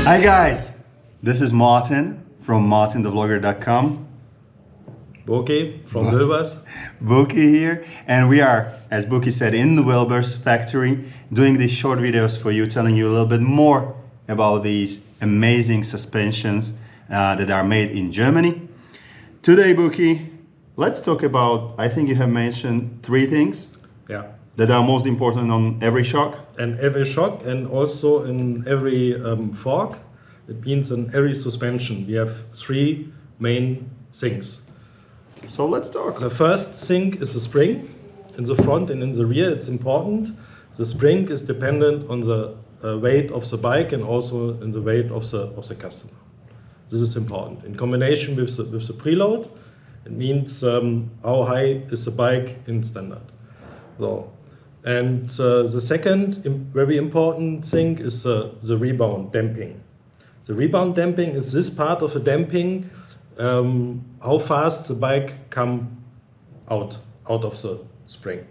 Hi guys, this is Martin from MartinTheVlogger.com. Boki from Wilbers. Boki here, and we are, as Boki said, in the Wilbers Factory doing these short videos for you, telling you a little bit more about these amazing suspensions that are made in Germany. Today, Boki, let's talk about, I think you have mentioned 3 things that are most important on every shock. And every shock, and also in every fork. It means in every suspension we have 3 main things. So let's talk. The first thing is the spring in the front and in the rear. It's important. The spring is dependent on the weight of the bike and also in the weight of the customer. This is important. In combination with the preload, it means how high is the bike in standard. So, and the second very important thing is the rebound damping. The rebound damping is this part of the damping, how fast the bike come out of the spring.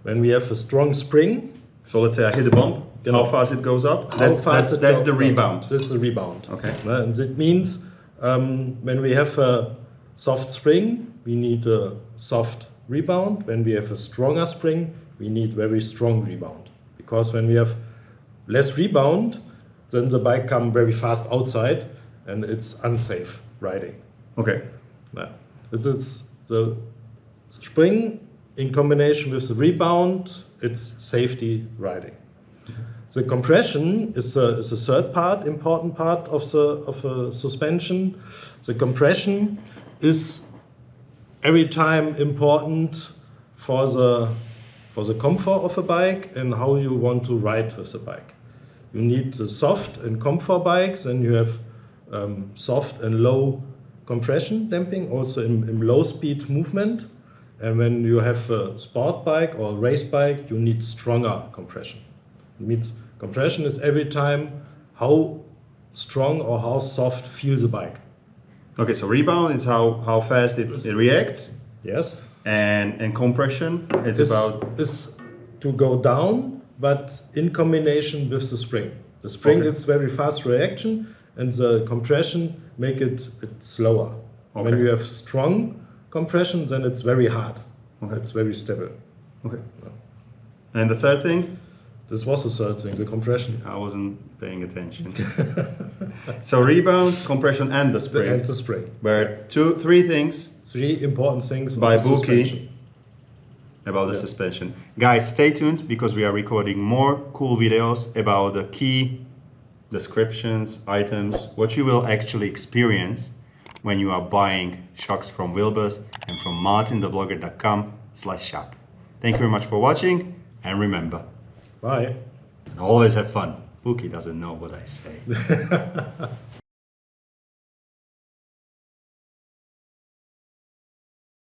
When we have a strong spring, so let's say I hit a bump, how fast it goes up? That's the rebound. This is the rebound. Okay. And that means when we have a soft spring, we need a soft rebound. When we have a stronger spring, we need very strong rebound. Because when we have less rebound, then the bike come very fast outside and it's unsafe riding. Okay. Yeah. It's the spring in combination with the rebound, it's safety riding. The compression is a third part, important part of the suspension. The compression is every time important for the comfort of a bike and how you want to ride with the bike. You need the soft and comfort bikes, and you have soft and low compression damping, also in low speed movement. And when you have a sport bike or a race bike, you need stronger compression. It means compression is every time how strong or how soft feels the bike. Okay, so rebound is how fast it reacts. Yes. And compression, it's to go down, but in combination with the spring. The spring, it's very fast reaction, and the compression make it slower. Okay. When you have strong compression, then it's very hard. Okay. It's very stable. Okay. And the third thing? This was the third thing, the compression. I wasn't paying attention. So rebound, compression, and the spring. And the spring. Were 3 things. 3 important things by of the Boki suspension. About the suspension. Guys, stay tuned because we are recording more cool videos about the key descriptions, items, what you will actually experience when you are buying shocks from Wilbers and from MartinTheVlogger.com/shop. Thank you very much for watching, and remember, Bye. always have fun. Boki doesn't know what I say.